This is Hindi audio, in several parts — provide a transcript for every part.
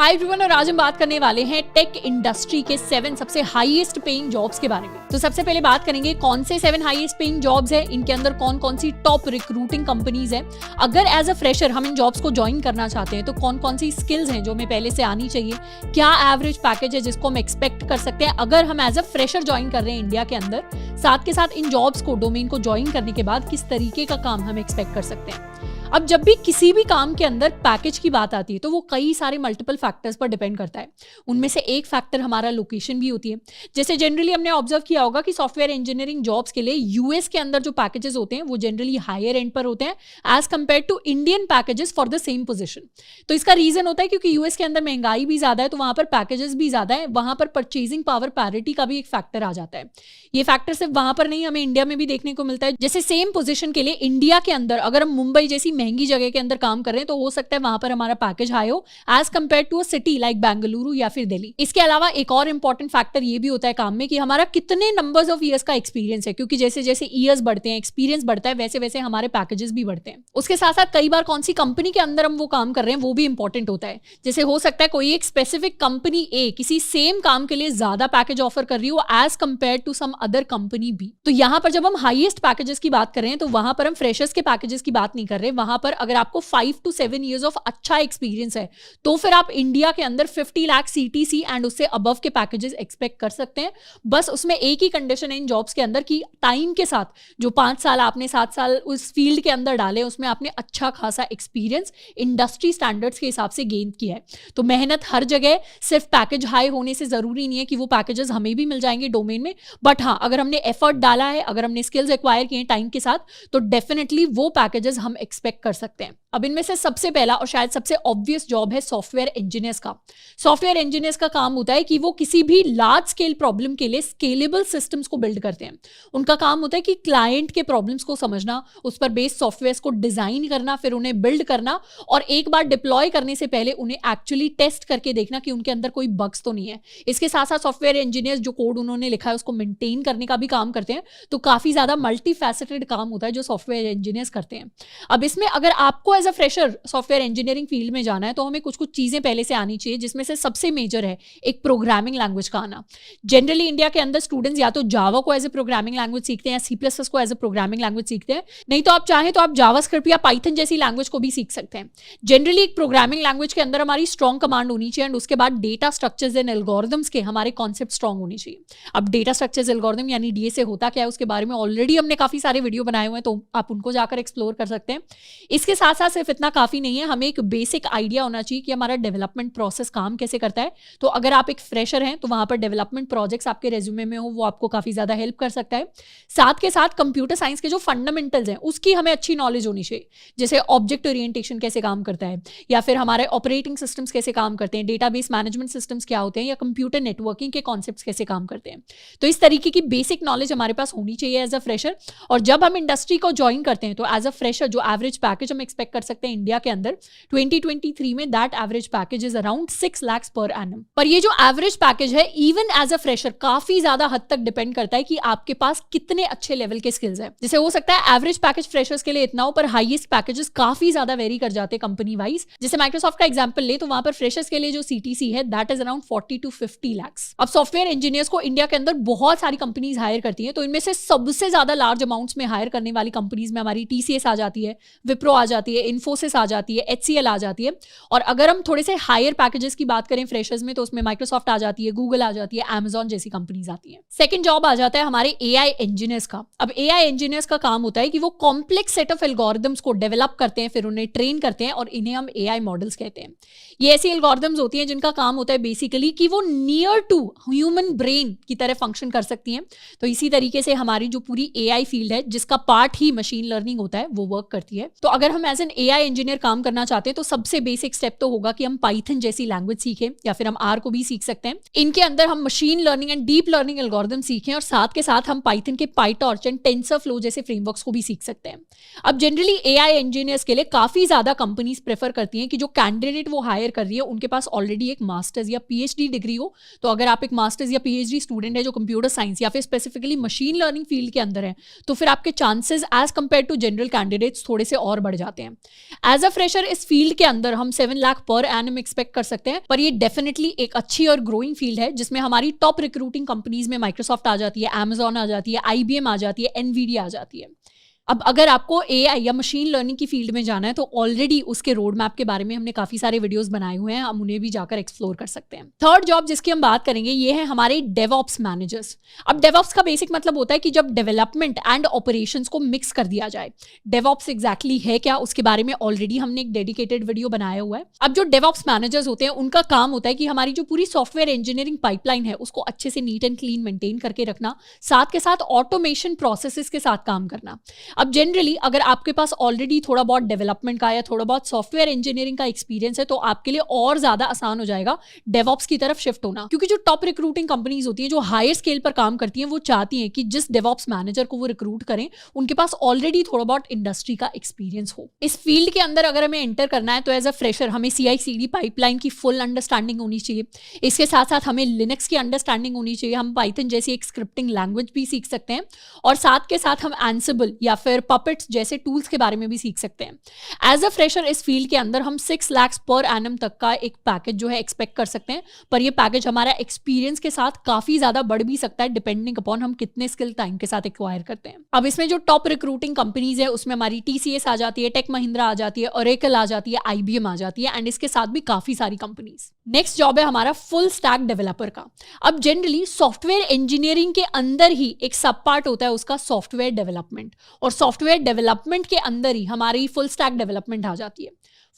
हाय एवरीवन, और आज हम बात करने वाले हैं टेक इंडस्ट्री के 7 सबसे हाईएस्ट पेइंग जॉब्स के बारे में। तो सबसे पहले बात करेंगे कौन से 7 हाईएस्ट पेइंग जॉब्स है, इनके अंदर कौन कौन सी टॉप रिक्रूटिंग कंपनीज है। अगर एज अ फ्रेशर हम इन जॉब्स को ज्वाइन करना चाहते हैं तो कौन कौन सी स्किल्स हैं जो हमें पहले से आनी चाहिए, क्या एवरेज पैकेज है जिसको हम एक्सपेक्ट कर सकते हैं अगर हम एज अ फ्रेशर ज्वाइन कर रहे हैं इंडिया के अंदर। साथ के साथ इन जॉब्स को, डोमेन को ज्वाइन करने के बाद किस तरीके का काम हम एक्सपेक्ट कर सकते हैं। अब जब भी किसी भी काम के अंदर पैकेज की बात आती है तो वो कई सारे मल्टीपल फैक्टर्स पर डिपेंड करता है। उनमें से एक फैक्टर हमारा लोकेशन भी होती है। जैसे जनरली हमने ऑब्जर्व किया होगा कि सॉफ्टवेयर इंजीनियरिंग जॉब्स के लिए यूएस के अंदर जो पैकेजेस होते हैं वो जनरली हायर एंड पर होते हैं as compare to Indian packages for the same position. तो इसका रीजन होता है क्योंकि यूएस के अंदर महंगाई भी ज्यादा है, तो वहां पर पैकेजेस भी ज्यादा है, वहां पर परचेजिंग पावर पैरिटी का भी एक फैक्टर आ जाता है। ये फैक्टर सिर्फ वहां पर नहीं, हमें इंडिया में भी देखने को मिलता है। जैसे सेम पोजीशन के लिए इंडिया के अंदर अगर हम मुंबई जैसी महंगी जगह के अंदर काम कर रहे हैं तो हो सकता है वहां पर हमारा पैकेज हाई हो as compare to a city like Bengaluru या फिर दिल्ली। इसके अलावा एक और इंपॉर्टेंट फैक्टर ये भी होता है काम में कि हमारा कितने नंबर्स ऑफ ईयर्स का एक्सपीरियंस है, क्योंकि जैसे जैसे ईयर्स बढ़ते हैं, एक्सपीरियंस बढ़ता है, वैसे वैसे हमारे पैकेजेस भी बढ़ते हैं। उसके साथ साथ कई बार कौन सी कंपनी के अंदर हम वो काम कर रहे हैं वो भी इंपॉर्टेंट होता है। जैसे हो सकता है कोई एक स्पेसिफिक कंपनी ए किसी सेम काम के लिए ज्यादा पैकेज ऑफर कर रही हो as compare to some other company B. तो यहां पर जब हम हाईएस्ट पैकेजेस की बात कर रहे हैं तो वहां पर हम फ्रेशर्स के पैकेजेस की बात नहीं कर रहे। वहां पर अगर आपको 5 to 7 years ऑफ अच्छा एक्सपीरियंस है तो फिर आप इंडिया के अंदर 50 लाख सीटीसी एंड उससे अबव के पैकेजेस एक्सपेक्ट कर सकते हैं। बस उसमें एक ही कंडीशन है इन जॉब्स के अंदर कि टाइम के साथ जो 5 साल आपने 7 साल उस फील्ड के अंदर डाले उसमें आपने अच्छा खासा एक्सपीरियंस इंडस्ट्री स्टैंडर्ड्स के हिसाब से गेन किया है। तो मेहनत हर जगह सिर्फ पैकेज हाई होने से जरूरी नहीं है कि वो पैकेजेस हमें भी मिल जाएंगे डोमेन में, बट हाँ अगर हमने एफर्ट डाला है, अगर हमने स्किल्स एक्वायर किए हैं टाइम के साथ तो डेफिनेटली वो पैकेजेस हम एक्सपेक्ट कर सकते हैं। अब इनमें से सबसे पहला और शायद सबसे ऑब्वियस जॉब है सॉफ्टवेयर इंजीनियर्स का। सॉफ्टवेयर इंजीनियर्स का काम होता है कि वो किसी भी लार्ज स्केल प्रॉब्लम के लिए स्केलेबल सिस्टम्स को बिल्ड करते हैं। उनका काम होता है कि क्लाइंट के प्रॉब्लम्स को समझना, उस पर बेस्ड सॉफ्टवेयर को डिजाइन करना, फिर उन्हें बिल्ड करना और एक बार डिप्लॉय करने से पहले उन्हें एक्चुअली टेस्ट करके देखना कि उनके अंदर कोई बग्स तो नहीं है। इसके साथ साथ सॉफ्टवेयर इंजीनियर्स जो कोड उन्होंने लिखा है उसको मेंटेन करने का भी काम करते हैं। तो काफी ज्यादा मल्टी फैसेटेड काम होता है जो सॉफ्टवेयर इंजीनियर्स करते हैं। अब इसमें अगर आपको as a fresher software engineering field में जाना है तो हमें कुछ कुछ चीजें पहले से आनी चाहिए, जिसमें से सबसे मेजर है एक प्रोग्रामिंग लैंग्वेज का आना। जनरली इंडिया के अंदर स्टूडेंट्स या तो जावा को एज ए प्रोग्रामिंग लैंग्वेज सीखते हैं या C++ को एज ए प्रोग्रामिंग लैंग्वेज सीखते हैं, नहीं तो आप चाहें तो आप जावास्क्रिप्ट या पाइथन जैसी लैंग्वेज को भी सीख सकते हैं। जनरली एक प्रोग्रामिंग लैंग्वेज के अंदर हमारी स्ट्रॉन्ग कमांड होनी चाहिए एंड उसके बाद डेटा स्ट्रक्चर्स एंड एल्गोरिथम्स के हमारे कॉन्सेप्ट स्ट्रॉन्ग होनी चाहिए। अब डेटा स्ट्रक्चर्स एल्गोरिथम यानी डीएसए होता क्या है उसके बारे में ऑलरेडी हमने काफी सारे वीडियो बनाए हुए हैं, तो आप उनको जाकर एक्सप्लोर कर सकते हैं। इसके साथ साथ सिर्फ इतना काफी नहीं है, हमें एक बेसिक आइडिया होना चाहिए कि हमारा डेवलपमेंट प्रोसेस काम कैसे करता है। तो अगर आप एक फ्रेशर हैं तो वहां पर डेवलपमेंट प्रोजेक्ट्स आपके रेज्यूमे में हो वो आपको काफी ज्यादा हेल्प कर सकता है। साथ के साथ कंप्यूटर साइंस के जो फंडामेंटल्स हैं उसकी हमें अच्छी नॉलेज होनी चाहिए, जैसे ऑब्जेक्ट ओरिएंटेशन कैसे काम करता है या फिर हमारे ऑपरेटिंग सिस्टम्स कैसे काम करते हैं, डेटाबेस मैनेजमेंट सिस्टम्स क्या होते हैं या कंप्यूटर नेटवर्किंग के कॉन्सेप्ट्स कैसे काम करते हैं। तो इस तरीके की बेसिक नॉलेज हमारे पास होनी चाहिए एज अ फ्रेशर। और जब हम इंडस्ट्री को ज्वाइन करते हैं तो एज अ फ्रेशर जो एवरेज पैकेज हम एक्सपेक्ट कर सकते हैं इंडिया के अंदर 2023 में that average package is around 6 lakhs per annum। पर ये जो एवरेज पैकेज है इवन एज अ फ्रेशर काफी ज्यादा हद तक डिपेंड करता है कि आपके पास कितने अच्छे लेवल के स्किल्स है। जैसे हो सकता है एवरेज पैकेज फ्रेशर्स के लिए इतना हो पर हाईएस्ट पैकेजेस काफी ज्यादा वेरी कर जाते हैं कंपनी वाइज। जैसे माइक्रोसॉफ्ट का एग्जांपल ले तो वहां पर फ्रेशर्स के लिए जो सीटीसी है that is around 40 to 50 lakhs। अब सॉफ्टवेयर इंजीनियर्स को इंडिया के अंदर बहुत सारी कंपनीज हायर करती है, तो इनमें से सबसे ज्यादा लार्ज अमाउंट्स में हायर करने वाली कंपनीज में हमारी TCS आ जाती है, विप्रो आ जाती है, इन्फोसिस आ जाती है, HCL आ जाती है। और अगर हम थोड़े से हायर पैकेजेस की बात करें फ्रेशर्स में तो उसमें माइक्रोसॉफ्ट आ जाती है, गूगल आ जाती है, Amazon जैसी कंपनीज आती हैं। सेकंड जॉब आ जाता है हमारे AI इंजीनियर्स का। अब AI इंजीनियर्स का काम होता है कि वो कॉम्प्लेक्स सेट ऑफ एल्गोरिथम्स को डेवलप करते हैं, फिर उन्हें ट्रेन करते हैं और इन्हें हम AI मॉडल्स कहते हैं। ये ऐसी एल्गोरिथम्स होती हैं जिनका काम होता है बेसिकली कि वो नियर टू ह्यूमन ब्रेन की तरह फंक्शन कर सकती हैं। तो इसी तरीके से हमारी जो पूरी AI फील्ड है जिसका पार्ट ही मशीन लर्निंग होता है वो वर्क करती है। तो अगर हम एज एन AI इंजीनियर काम करना चाहते हैं तो सबसे बेसिक स्टेप तो होगा कि हम पाइथन जैसी लैंग्वेज सीखें या फिर हम R को भी सीख सकते हैं। इनके अंदर हम machine learning and deep learning algorithm सीखें और साथ के साथ हम पाइथन के पाइटॉर्च एंड टेंसरफ्लो जैसे फ्रेमवर्क्स को भी सीख सकते हैं। अब जनरली AI इंजीनियर्स के लिए काफी ज्यादा कंपनीज प्रेफर करती हैं कि जो कैंडिडेट वो हायर कर रही है उनके पास ऑलरेडी एक मास्टर्स या PhD डिग्री हो। तो अगर आप एक मास्टर्स या PhD स्टूडेंट है जो कंप्यूटर साइंस या फिर स्पेसिफिकली मशीन लर्निंग फील्ड के अंदर है तो फिर आपके chances as compare to general candidates थोड़े से और बढ़ जाते हैं। एज अ फ्रेशर इस फील्ड के अंदर हम 7 लाख पर एनम एक्सपेक्ट कर सकते हैं, पर ये डेफिनेटली एक अच्छी और ग्रोइंग फील्ड है जिसमें हमारी टॉप रिक्रूटिंग कंपनीज में माइक्रोसॉफ्ट आ जाती है, Amazon आ जाती है, IBM आ जाती है, NVIDIA आ जाती है। अब अगर आपको AI या मशीन लर्निंग की फील्ड में जाना है तो ऑलरेडी उसके रोड मैप के बारे में हमने काफी सारे वीडियोस बनाए हुए हैं, हम उन्हें भी जाकर एक्सप्लोर कर सकते हैं। थर्ड जॉब जिसकी हम बात करेंगे ये है हमारे डेवऑप्स मैनेजर्स। अब डेवऑप्स का बेसिक मतलब होता है कि जब डेवलपमेंट एंड ऑपरेशंस को मिक्स कर दिया जाए। डेवऑप्स एग्जैक्टली है क्या, उसके बारे में ऑलरेडी हमने एक डेडिकेटेड वीडियो बनाया हुआ है। अब जो डेवऑप्स मैनेजर्स होते हैं उनका काम होता है कि हमारी जो पूरी सॉफ्टवेयर इंजीनियरिंग पाइपलाइन है उसको अच्छे से नीट एंड क्लीन मेंटेन करके रखना, साथ के साथ ऑटोमेशन प्रोसेसेस के साथ काम करना। अब जनरली अगर आपके पास ऑलरेडी थोड़ा बहुत डेवलपमेंट का या थोड़ा बहुत सॉफ्टवेयर इंजीनियरिंग का एक्सपीरियंस है तो आपके लिए और ज्यादा आसान हो जाएगा डेवऑप्स की तरफ शिफ्ट होना, क्योंकि जो टॉप रिक्रूटिंग कंपनीज होती हैं जो हायर स्केल पर काम करती हैं वो चाहती हैं कि जिस डेवऑप्स मैनेजर को वो रिक्रूट करें उनके पास ऑलरेडी थोड़ा बहुत इंडस्ट्री का एक्सपीरियंस हो। इस फील्ड के अंदर अगर हमें एंटर करना है तो एज अ फ्रेशर हमें CI/CD पाइपलाइन की फुल अंडरस्टैंडिंग होनी चाहिए। इसके साथ साथ हमें लिनक्स की अंडरस्टैंडिंग होनी चाहिए, हम पाइथन जैसी एक स्क्रिप्टिंग लैंग्वेज भी सीख सकते हैं और साथ के साथ हम एंसिबल या फिर पपेट्स जैसे टूल्स के बारे में भी सीख सकते हैं। एज अ फ्रेशर इस फील्ड के अंदर हम 6 लाख पर एनम तक का एक पैकेज जो है एक्सपेक्ट कर सकते हैं, पर ये पैकेज हमारा एक्सपीरियंस के साथ काफी ज्यादा बढ़ भी सकता है डिपेंडिंग अपॉन हम कितने स्किल टाइम के साथ एक्वायर करते हैं। अब इसमें जो टॉप रिक्रूटिंग कंपनीज है उसमें हमारी TCS आ जाती है, टेक महिंद्रा आ जाती है, ओरेकल आ जाती है, IBM आ जाती है एंड इसके साथ भी काफी सारी कंपनीज। नेक्स्ट जॉब है हमारा फुल स्टैक डेवलपर का। अब जनरली सॉफ्टवेयर इंजीनियरिंग के अंदर ही एक सब पार्ट होता है उसका सॉफ्टवेयर डेवलपमेंट, और सॉफ्टवेयर डेवलपमेंट के अंदर ही हमारी फुल स्टैक डेवलपमेंट आ जाती है।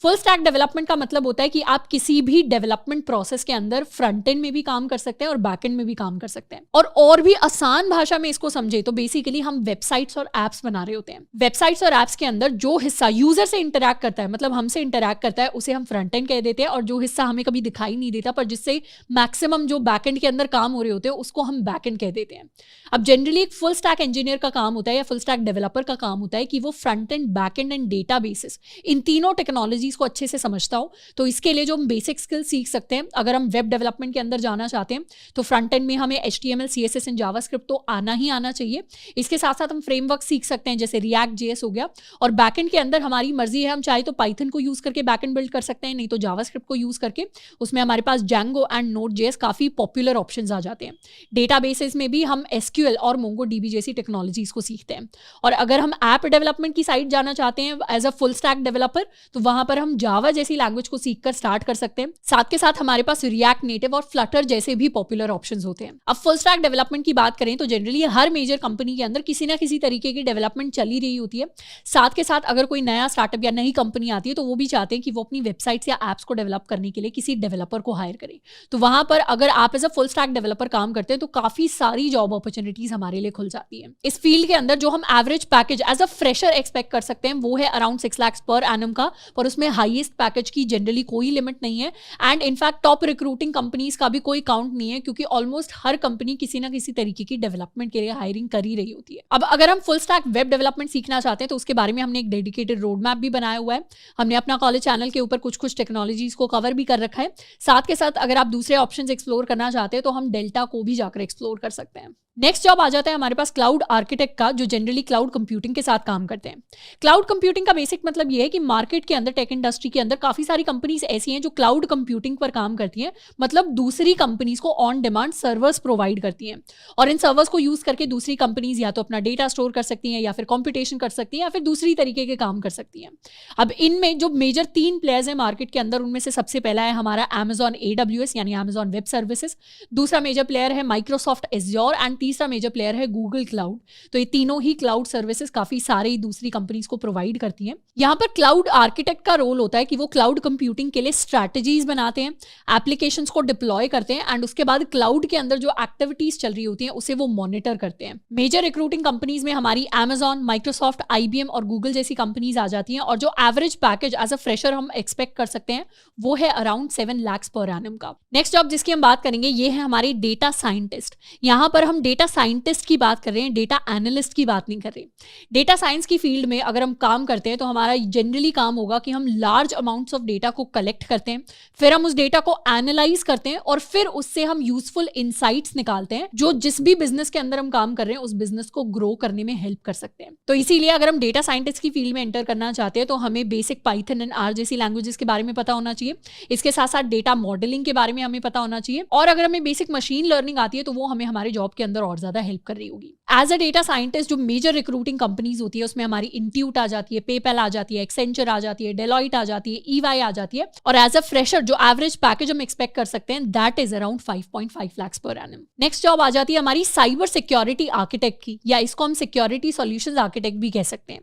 फुल स्टैक डेवलपमेंट का मतलब होता है कि आप किसी भी डेवलपमेंट प्रोसेस के अंदर फ्रंट एंड में भी काम कर सकते हैं और बैक एंड में भी काम कर सकते हैं। और भी आसान भाषा में इसको समझे तो बेसिकली हम वेबसाइट्स और एप्स बना रहे होते हैं। वेबसाइट्स और एप्स के अंदर जो हिस्सा यूजर से इंटरैक्ट करता है, मतलब हमसे इंटरैक्ट करता है, उसे हम फ्रंट एंड कह देते हैं, और जो हिस्सा हमें कभी दिखाई नहीं देता पर जिससे मैक्सिमम जो बैक एंड के अंदर काम हो रहे होते हैं उसको हम बैक एंड कह देते हैं। अब जनरली एक फुल स्टैक इंजीनियर का काम होता है या फुल स्टैक डेवलपर का काम होता है कि वो front end, back end and databases इन तीनों टेक्नोलॉजीज को अच्छे से समझता हो। तो इसके लिए जो हम बेसिक स्किल सीख सकते हैं, अगर हम वेब डेवलपमेंट के अंदर जाना चाहते हैं तो फ्रंट एंड में हमें HTML, CSS एंड जावास्क्रिप्ट तो आना ही आना चाहिए। इसके साथ साथ हम फ्रेमवर्क सीख सकते हैं जैसे React.js हो गया, और बैकएंड के अंदर हमारी मर्जी है, हम चाहे तो पाइथन को यूज करके बैकएंड बिल्ड कर सकते हैं, नहीं तो जावास्क्रिप्ट को यूज करके। उसमें हमारे पास Django एंड Node.js काफी पॉपुलर ऑप्शंस आ जाते हैं। डेटाबेसेस में भी हम SQL और MongoDB जैसी टेक्नोलॉजीज को सीखते हैं। और अगर हम ऐप डेवलपमेंट की साइड जाना चाहते हैं as a full stack developer तो वहां पर हम जावा जैसी लैंग्वेज को सीखकर स्टार्ट कर सकते हैं। साथ के साथ हमारे पास रिएक्ट नेटिव और फ्लटर जैसे भी पॉपुलर ऑप्शंस होते हैं। अब फुल स्टैक डेवलपमेंट की बात करें तो जनरली हर मेजर कंपनी के अंदर किसी ना किसी तरीके की डेवलपमेंट चली रही होती है। साथ के साथ अगर कोई नया स्टार्टअप या नई कंपनी आती है तो वो भी चाहते हैं कि वो अपनी वेबसाइट्स या एप्स को डेवलप करने के लिए किसी डेवलपर को हायर करें। तो वहां पर अगर आप as a full stack developer काम करते हैं तो काफी सारी जॉब अपॉर्चुनिटीज हमारे लिए खुल जाती है। इस फील्ड के अंदर जो हम average package as a fresher expect कर सकते हैं वो है अराउंड 6 लाख पर एनम का, पर उसमें हाईएस्ट पैकेज की जनरली कोई लिमिट नहीं है and in fact top recruiting companies का भी कोई काउंट नहीं है, क्योंकि ऑलमोस्ट हर कंपनी किसी ना किसी तरीके की डेवलपमेंट के लिए हायरिंग कर ही रही होती है। अब अगर हम फुल स्टैक वेब डेवलपमेंट सीखना चाहते हैं तो उसके बारे में हमने एक डेडिकेटेड रोड मैप भी बनाया हुआ है। हमने अपना कॉलेज चैनल के ऊपर कुछ टेक्नोलॉजीज को कवर भी कर रखा है। साथ के साथ अगर आप दूसरे ऑप्शंस एक्सप्लोर करना चाहते हैं तो हम डेल्टा को भी जाकर एक्सप्लोर कर सकते हैं। नेक्स्ट जॉब आ जाता है हमारे पास क्लाउड आर्किटेक्ट का, जो जनरली क्लाउड कंप्यूटिंग के साथ काम करते हैं। क्लाउड कंप्यूटिंग का बेसिक मतलब ये है कि मार्केट के अंदर, टेक इंडस्ट्री के अंदर काफी सारी कंपनीज ऐसी हैं जो क्लाउड कंप्यूटिंग पर काम करती हैं, मतलब दूसरी कंपनीज को ऑन डिमांड सर्वर्स प्रोवाइड करती हैं और इन सर्वर्स को यूज करके दूसरी कंपनीज या तो अपना डेटा स्टोर कर सकती हैं या फिर कंप्यूटेशन कर सकती हैं या फिर दूसरी तरीके के काम कर सकती हैं। अब इनमें जो मेजर 3 प्लेयर्स हैं मार्केट के अंदर, उनमें से सबसे पहला है हमारा Amazon AWS यानी Amazon वेब सर्विसेज, दूसरा मेजर प्लेयर है माइक्रोसॉफ्ट एज्योर एंड तीसरा मेजर प्लेयर है गूगल क्लाउड। तो ये तीनों ही क्लाउड सर्विसेज काफी सारी दूसरी कंपनीज को प्रोवाइड करती हैं। यहाँ पर क्लाउड आर्किटेक्ट का रोल होता है कि वो क्लाउड कंप्यूटिंग के लिए स्ट्रैटेजीज बनाते हैं, एप्लीकेशंस को डिप्लॉय करते हैं एंड उसके बाद क्लाउड के अंदर जो एक्टिविटीज चल रही होती हैं उसे वो मॉनिटर करते हैं। मेजर रिक्रूटिंग कंपनीज में हमारी Amazon, माइक्रोसॉफ्ट, IBM और गूगल जैसी कंपनीज आ जाती हैं और जो average package as a fresher हम एक्सपेक्ट कर सकते हैं वो है अराउंड 7 लाख पर एनम का। नेक्स्ट जॉब जिसकी हम बात करेंगे ये है हमारे डेटा साइंटिस्ट। यहाँ पर हम डेटा डेटा साइंटिस्ट की बात कर रहे हैं, डेटा एनालिस्ट की बात नहीं कर रहे। डेटा साइंस की फील्ड में अगर हम काम करते हैं तो हमारा जनरली काम होगा कि हम लार्ज अमाउंट्स ऑफ डेटा को कलेक्ट करते हैं, फिर हम उस डेटा को एनालाइज करते हैं और फिर उससे हम यूजफुल इनसाइट्स निकालते हैं जो जिस भी बिजनेस के अंदर हम काम कर रहे हैं उस बिजनेस को ग्रो करने में हेल्प कर सकते हैं। तो इसीलिए अगर हम डेटा साइंटिस्ट की फील्ड में एंटर करना चाहते हैं तो हमें बेसिक पाइथन एंड आर जैसी लैंग्वेजेस के बारे में पता होना चाहिए। इसके साथ साथ डेटा मॉडलिंग के बारे में हमें पता होना चाहिए, और अगर हमें बेसिक मशीन लर्निंग आती है तो वो हमें हमारे जॉब के अंदर और ज्यादा हेल्प कर रही होगी। एज अ डेटा साइंटिस्ट जो मेजर रिक्रूटिंग कंपनीज होती है उसमें हमारी इंट्यूट आ जाती है, पेपैल आ जाती है, एक्सेंचर आ जाती है, डेलॉइट आ जाती है, ईवाई आ जाती है, और एज अ फ्रेशर जो एवरेज पैकेज हम एक्सपेक्ट कर सकते हैं that is around 5.5 lakh per annum. Next job आ जाती है हमारी साइबर सिक्योरिटी आर्किटेक्ट की, या इसको हम सिक्योरिटी सॉल्यूशंस आर्किटेक्ट भी कह सकते हैं।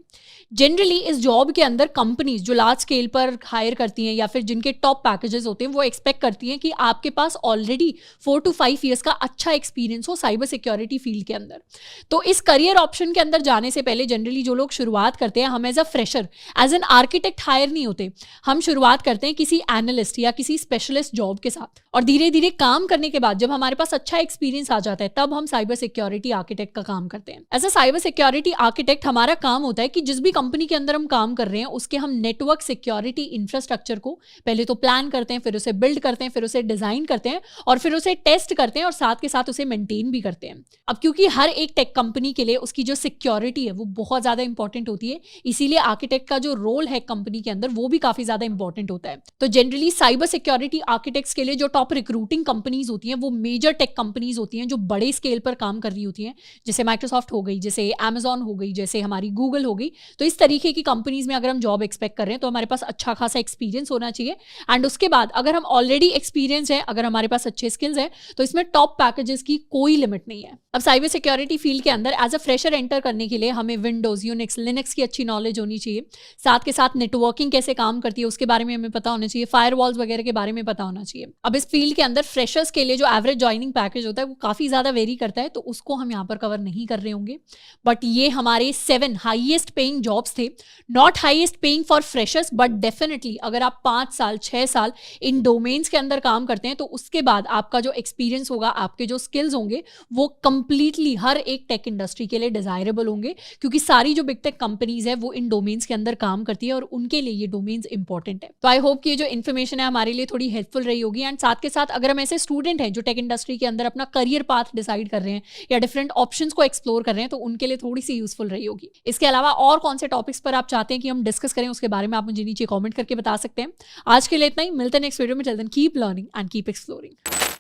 जनरली इस जॉब के अंदर कंपनीज जो लार्ज स्केल पर हायर करती हैं या फिर जिनके टॉप पैकेजेस होते हैं वो एक्सपेक्ट करती हैं कि आपके पास ऑलरेडी 4 to 5 ईयर्स का अच्छा एक्सपीरियंस हो साइबर सिक्योरिटी फील्ड के अंदर। तो इस करियर ऑप्शन के अंदर जाने से पहले जनरली जो लोग शुरुआत करते हैं, हम as a fresher as an architect hire नहीं होते, हम शुरुआत करते हैं किसी एनालिस्ट या किसी स्पेशलिस्ट जॉब के साथ, और धीरे धीरे काम करने के बाद जब हमारे पास अच्छा एक्सपीरियंस आ जाता है तब हम साइबर सिक्योरिटी आर्किटेक्ट का काम करते हैं। As a cyber security architect हमारा काम होता है कि जिस भी कंपनी के अंदर हम काम कर रहे हैं उसके हम नेटवर्क सिक्योरिटी इंफ्रास्ट्रक्चर को पहले तो प्लान करते हैं, फिर उसे बिल्ड करते हैं, फिर उसे डिजाइन करते हैं, और फिर उसे टेस्ट करते हैं, और साथ के साथ उसे मेंटेन भी करते हैं। अब क्योंकि हर एक टेक कंपनी के लिए उसकी जो सिक्योरिटी है वो बहुत ज्यादा इंपॉर्टेंट होती है, इसीलिए आर्किटेक्ट का जो रोल है कंपनी के अंदर वो भी काफी ज्यादा इंपॉर्टेंट होता है। तो जनरली साइबर सिक्योरिटी आर्किटेक्ट्स के लिए जो टॉप रिक्रूटिंग कंपनीज होती हैं वो मेजर टेक कंपनीज होती हैं जो बड़े स्केल पर काम कर रही होती हैं, जैसे माइक्रोसॉफ्ट हो गई, जैसे Amazon हो गई, जैसे हमारी गूगल हो गई। तो इस तरीके की कंपनीज में अगर हम जॉब एक्सपेक्ट कर रहे हैं तो हमारे पास अच्छा खासा एक्सपीरियंस होना चाहिए, एंड उसके बाद अगर हम ऑलरेडी एक्सपीरियंस है, अगर हमारे पास अच्छे स्किल्स है, तो इसमें टॉप पैकेजेस की कोई लिमिट नहीं है। अब साइबर सिक्योरिटी फील्ड के अंदर एज अ फ्रेशर एंटर करने के लिए हमें विंडोज, यूनिक्स, लिनक्स की अच्छी नॉलेज होनी चाहिए, साथ के साथ नेटवर्किंग कैसे काम करती है उसके बारे में हमें पता होना चाहिए, फायरवॉल्स वगैरह के बारे में पता होना चाहिए। अब इस फील्ड के अंदर फ्रेशर्स के लिए जो एवरेज ज्वाइनिंग पैकेज होता है वो काफी ज्यादा वेरी करता है, तो उसको हम यहाँ पर कवर नहीं कर रहे होंगे, बट ये हमारे 7 हाईएस्ट पेइंग जॉब्स थे। Not highest paying for freshers, but definitely अगर आप 5 साल 6 साल इन डोमेन्स के अंदर काम करते हैं तो उसके बाद आपका जो एक्सपीरियंस होगा, आपके जो स्किल्स होंगे वो कंप्लीटली हर एक टेक इंडस्ट्री के लिए डिजायरेबल होंगे, क्योंकि सारी जो बिग टेक कंपनीज है वो इन डोमेन्स के अंदर काम करती है और उनके लिए ये डोमेन्स इंपॉर्टेंट है। तो आई होप कि ये जो इन्फॉर्मेशन है हमारे लिए थोड़ी हेल्पफुल रही होगी, एंड साथ के साथ अगर हम ऐसे स्टूडेंट हैं जो टेक इंडस्ट्री के अंदर अपना करियर पाथ डिसाइड कर रहे हैं या डिफरेंट ऑप्शंस को एक्सप्लोर कर रहे हैं तो उनके लिए थोड़ी सी यूजफुल रही होगी। इसके अलावा और कौन से टॉपिक्स पर आप चाहते हैं कि हम डिस्कस करें उसके बारे में आप मुझे नीचे कमेंट करके बता सकते हैं। आज के लिए इतना ही, मिलते हैं नेक्स्ट वीडियो में। Till then keep learning and keep exploring.